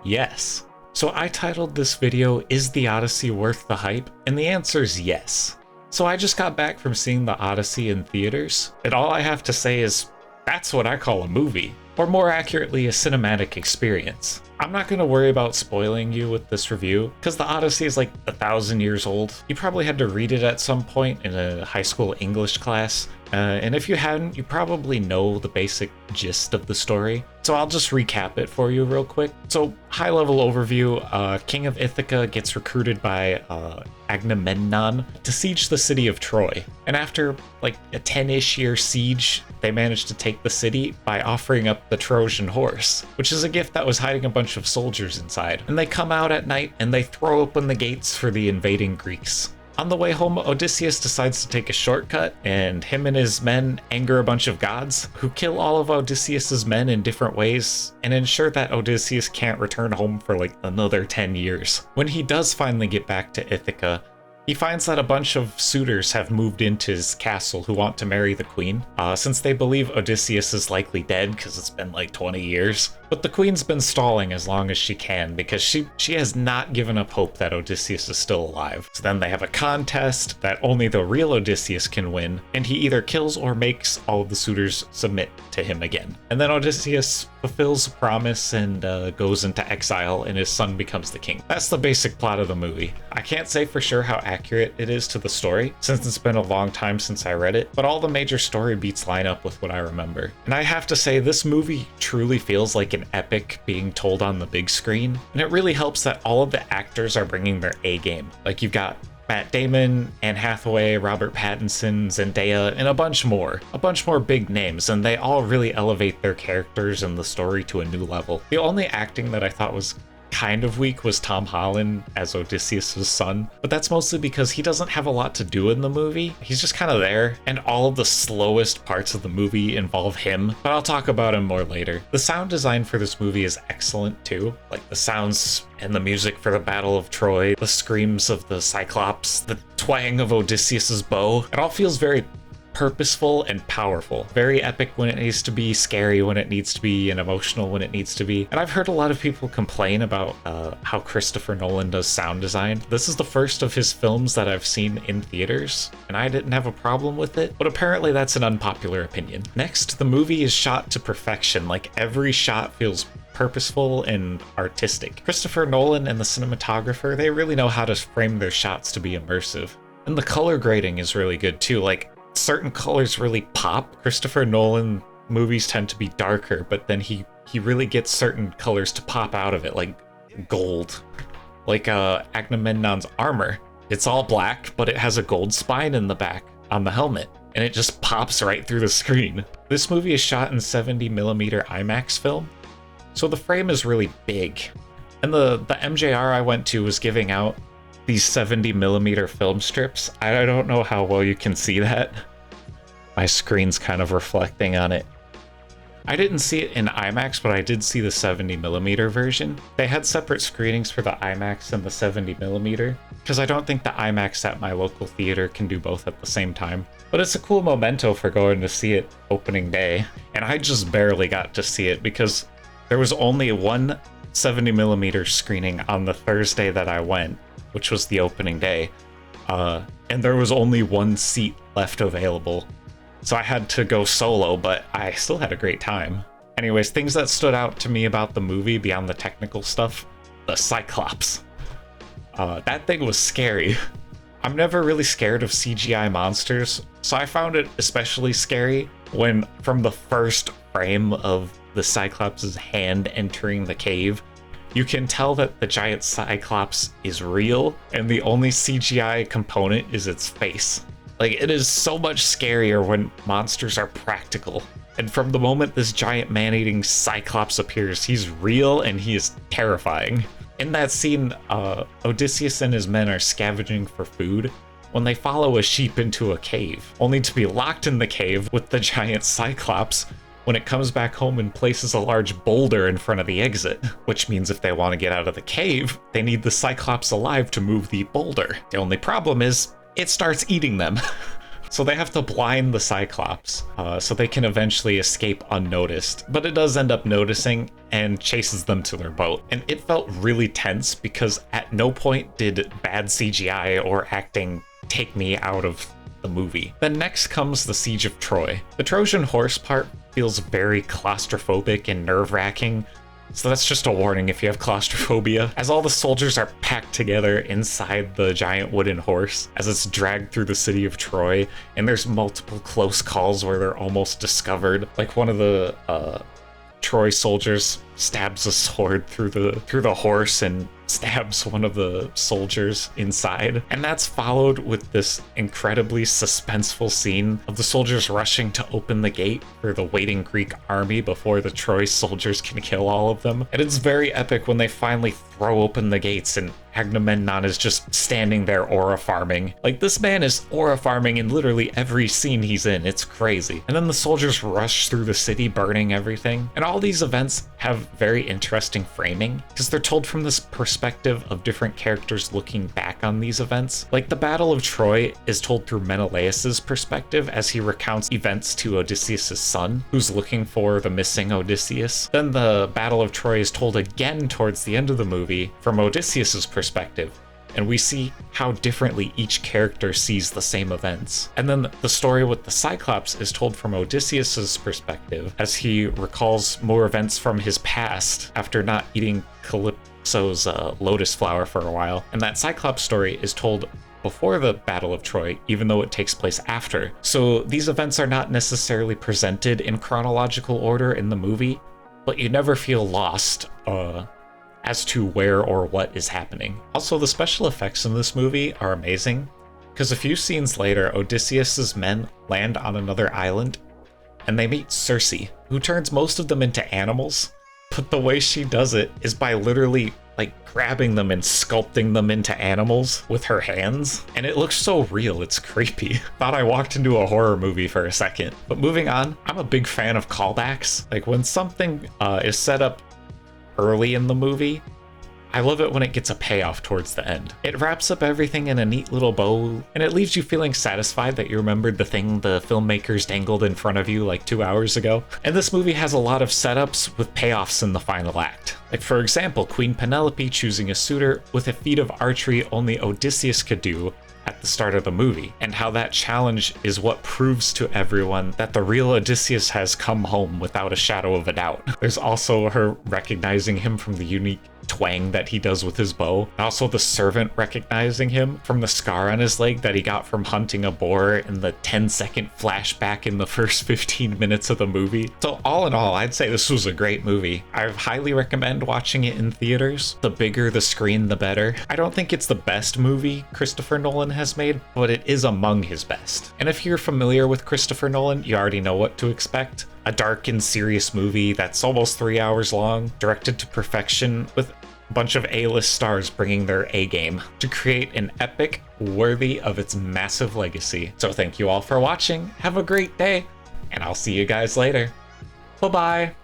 Yes. So I titled this video, "Is the Odyssey Worth the Hype?" And the answer is yes. So I just got back from seeing the Odyssey in theaters, and all I have to say is, that's what I call a movie. Or more accurately, a cinematic experience. I'm not going to worry about spoiling you with this review, because the Odyssey is like 1,000 years old. You probably had to read it at some point in a high school English class, and if you hadn't, you probably know the basic gist of the story. So I'll just recap it for you real quick. So, high-level overview, King of Ithaca gets recruited by Agamemnon to siege the city of Troy. And after like a 10-ish year siege, they managed to take the city by offering up the Trojan horse, which is a gift that was hiding a bunch of soldiers inside. And they come out at night and they throw open the gates for the invading Greeks. On the way home, Odysseus decides to take a shortcut, and him and his men anger a bunch of gods, who kill all of Odysseus's men in different ways, and ensure that Odysseus can't return home for like another 10 years. When he does finally get back to Ithaca, he finds that a bunch of suitors have moved into his castle who want to marry the queen, since they believe Odysseus is likely dead because it's been like 20 years. But the queen's been stalling as long as she can because she has not given up hope that Odysseus is still alive. So then they have a contest that only the real Odysseus can win, and he either kills or makes all of the suitors submit to him again. And then Odysseus fulfills a promise and goes into exile, and his son becomes the king. That's the basic plot of the movie. I can't say for sure how accurate it is to the story, since it's been a long time since I read it, but all the major story beats line up with what I remember. And I have to say, this movie truly feels like an epic being told on the big screen, and it really helps that all of the actors are bringing their A game. Like, you've got Matt Damon, Anne Hathaway, Robert Pattinson, Zendaya, and a bunch more big names, and they all really elevate their characters and the story to a new level. The only acting that I thought was kind of weak was Tom Holland as Odysseus' son, but that's mostly because he doesn't have a lot to do in the movie. He's just kind of there, and all of the slowest parts of the movie involve him, but I'll talk about him more later. The sound design for this movie is excellent too, like the sounds and the music for the Battle of Troy, the screams of the Cyclops, the twang of Odysseus' bow. It all feels very purposeful and powerful. Very epic when it needs to be, scary when it needs to be, and emotional when it needs to be. And I've heard a lot of people complain about how Christopher Nolan does sound design. This is the first of his films that I've seen in theaters, and I didn't have a problem with it, but apparently that's an unpopular opinion. Next, the movie is shot to perfection. Like, every shot feels purposeful and artistic. Christopher Nolan and the cinematographer, they really know how to frame their shots to be immersive. And the color grading is really good too. Like, certain colors really pop. Christopher Nolan movies tend to be darker, but then he really gets certain colors to pop out of it, like gold. Like Agamemnon's armor. It's all black, but it has a gold spine in the back on the helmet, and it just pops right through the screen. This movie is shot in 70mm IMAX film, so the frame is really big. And the MJR I went to was giving out these 70mm film strips. I don't know how well you can see that. My screen's kind of reflecting on it. I didn't see it in IMAX, but I did see the 70mm version. They had separate screenings for the IMAX and the 70mm, because I don't think the IMAX at my local theater can do both at the same time. But it's a cool memento for going to see it opening day, and I just barely got to see it because there was only one 70mm screening on the Thursday that I went, which was the opening day, and there was only one seat left available. So I had to go solo, but I still had a great time. Anyways, things that stood out to me about the movie beyond the technical stuff: the Cyclops. That thing was scary. I'm never really scared of CGI monsters, so I found it especially scary when, from the first frame of the Cyclops' hand entering the cave, you can tell that the giant Cyclops is real, and the only CGI component is its face. Like, it is so much scarier when monsters are practical. And from the moment this giant man-eating Cyclops appears, he's real and he is terrifying. In that scene, Odysseus and his men are scavenging for food when they follow a sheep into a cave, only to be locked in the cave with the giant Cyclops when it comes back home and places a large boulder in front of the exit, which means if they want to get out of the cave, they need the Cyclops alive to move the boulder. The only problem is, it starts eating them. So they have to blind the Cyclops so they can eventually escape unnoticed. But it does end up noticing and chases them to their boat. And it felt really tense because at no point did bad CGI or acting take me out of the movie. Then next comes the Siege of Troy. The Trojan horse part feels very claustrophobic and nerve-wracking, so that's just a warning if you have claustrophobia, as all the soldiers are packed together inside the giant wooden horse as it's dragged through the city of Troy, and there's multiple close calls where they're almost discovered. Like one of the Troy soldiers stabs a sword through the horse and stabs one of the soldiers inside. And that's followed with this incredibly suspenseful scene of the soldiers rushing to open the gate for the waiting Greek army before the Troy soldiers can kill all of them. And it's very epic when they finally throw open the gates and Agamemnon is just standing there aura farming. Like, this man is aura farming in literally every scene he's in. It's crazy. And then the soldiers rush through the city, burning everything. And all these events have very interesting framing because they're told from this perspective of different characters looking back on these events. Like, the Battle of Troy is told through Menelaus's perspective as he recounts events to Odysseus' son, who's looking for the missing Odysseus. Then the Battle of Troy is told again towards the end of the movie from Odysseus' perspective, and we see how differently each character sees the same events. And then the story with the Cyclops is told from Odysseus' perspective as he recalls more events from his past after not eating Calypso's lotus flower for a while. And that Cyclops story is told before the Battle of Troy, even though it takes place after. So these events are not necessarily presented in chronological order in the movie, but you never feel lost as to where or what is happening. Also, the special effects in this movie are amazing, because a few scenes later, Odysseus's men land on another island, and they meet Circe, who turns most of them into animals, but the way she does it is by literally, like, grabbing them and sculpting them into animals with her hands, and it looks so real, it's creepy. Thought I walked into a horror movie for a second. But moving on, I'm a big fan of callbacks. Like, when something is set up early in the movie, I love it when it gets a payoff towards the end. It wraps up everything in a neat little bow, and it leaves you feeling satisfied that you remembered the thing the filmmakers dangled in front of you like 2 hours ago. And this movie has a lot of setups with payoffs in the final act. Like, for example, Queen Penelope choosing a suitor with a feat of archery only Odysseus could do at the start of the movie, and how that challenge is what proves to everyone that the real Odysseus has come home without a shadow of a doubt. There's also her recognizing him from the unique twang that he does with his bow, and also the servant recognizing him from the scar on his leg that he got from hunting a boar in the 10-second flashback in the first 15 minutes of the movie. So all in all, I'd say this was a great movie. I highly recommend watching it in theaters. The bigger the screen, the better. I don't think it's the best movie Christopher Nolan has made, but it is among his best. And if you're familiar with Christopher Nolan, you already know what to expect. A dark and serious movie that's almost 3 hours long, directed to perfection, with a bunch of A-list stars bringing their A-game to create an epic worthy of its massive legacy. So thank you all for watching, have a great day, and I'll see you guys later. Bye-bye!